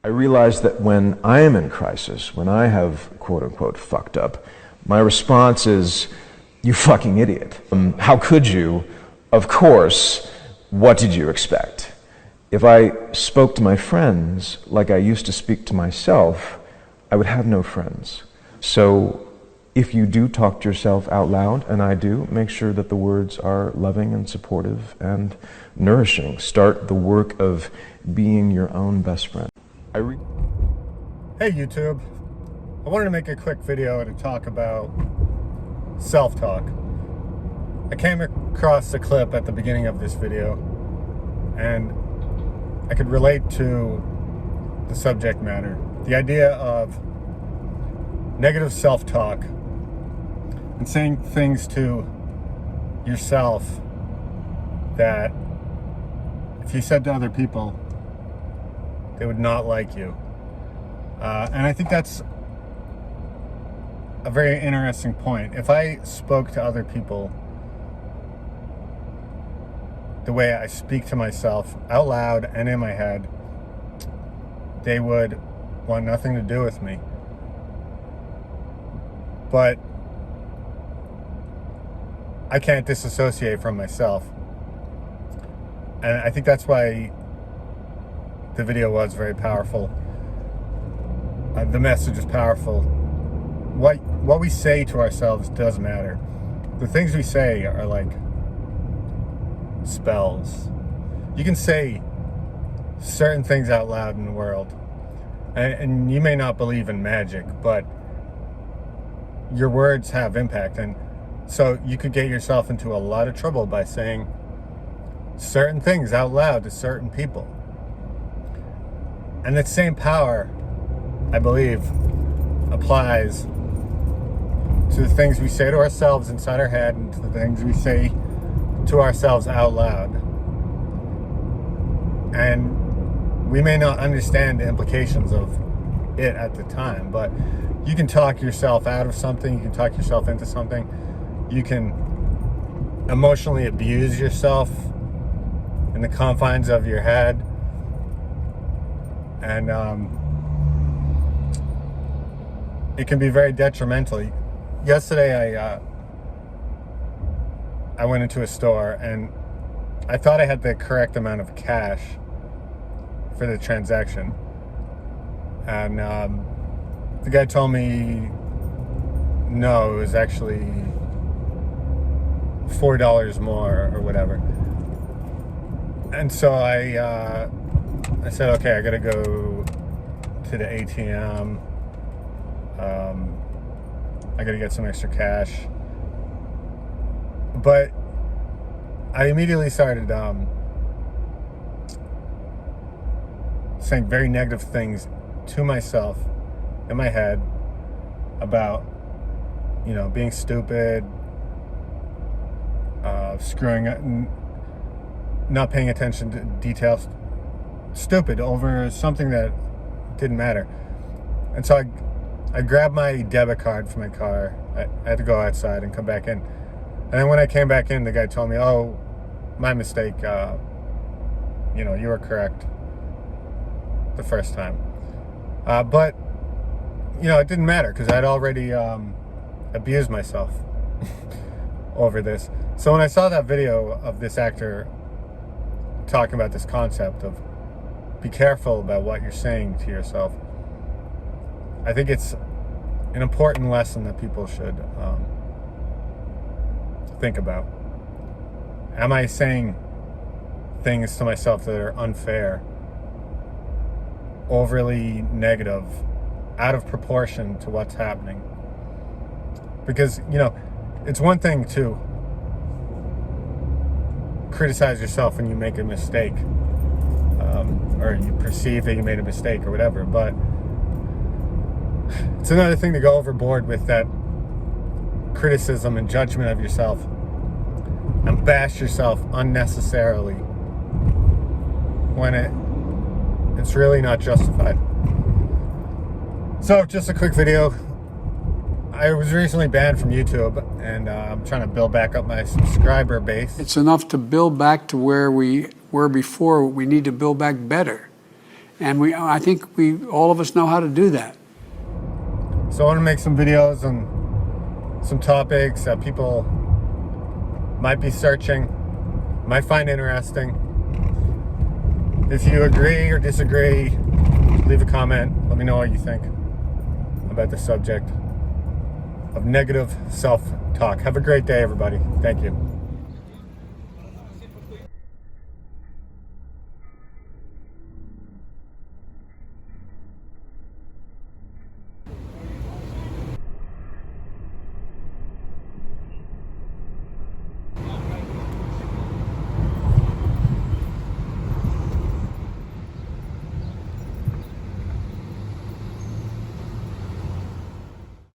I realize that when I am in crisis, when I have quote-unquote fucked up, my response is, you fucking idiot. How could you? Of course. What did you expect? If I spoke to my friends like I used to speak to myself, I would have no friends. So if you do talk to yourself out loud, and I do, make sure that the words are loving and supportive and nourishing. Start the work of being your own best friend. Hey YouTube, I wanted to make a quick video to talk about self-talk. I came across a clip at the beginning of this video and I could relate to the subject matter. The idea of negative self-talk and saying things to yourself that if you said to other people, they would not like you. And I think that's a very interesting point. If I spoke to other people the way I speak to myself out loud and in my head, they would want nothing to do with me. But I can't disassociate from myself. And I think that's why the video was very powerful. The message is powerful. What we say to ourselves does matter. The things we say are like spells. You can say certain things out loud in the world, and you may not believe in magic, but your words have impact, and so you could get yourself into a lot of trouble by saying certain things out loud to certain people. And that same power, I believe, applies to the things we say to ourselves inside our head and to the things we say to ourselves out loud. And we may not understand the implications of it at the time, but you can talk yourself out of something, you can talk yourself into something, you can emotionally abuse yourself in the confines of your head. And it can be very detrimental. Yesterday I went into a store and I thought I had the correct amount of cash for the transaction, and the guy told me no, it was actually $4 more or whatever. And so I said, okay, I gotta go to the ATM. I gotta get some extra cash. But I immediately started saying very negative things to myself in my head about, you know, being stupid, screwing up, not paying attention to details, stupid over something that didn't matter. And so I grabbed my debit card from my car. I had to go outside and come back in. And then when I came back in, the guy told me, oh, my mistake, you know, you were correct the first time. But, you know, it didn't matter because I'd already abused myself over this. So when I saw that video of this actor talking about this concept of be careful about what you're saying to yourself, I think it's an important lesson that people should think about. Am I saying things to myself that are unfair, overly negative, out of proportion to what's happening? Because, you know, it's one thing to criticize yourself when you make a mistake, or you perceive that you made a mistake or whatever, but it's another thing to go overboard with that criticism and judgment of yourself and bash yourself unnecessarily when it's really not justified. So just a quick video. I was recently banned from YouTube, and I'm trying to build back up my subscriber base. It's enough to build back to where we were before. We need to build back better. And I think all of us know how to do that. So I want to make some videos on some topics that people might be searching, might find interesting. If you agree or disagree, leave a comment. Let me know what you think about the subject of negative self-talk. Have a great day, everybody. Thank you.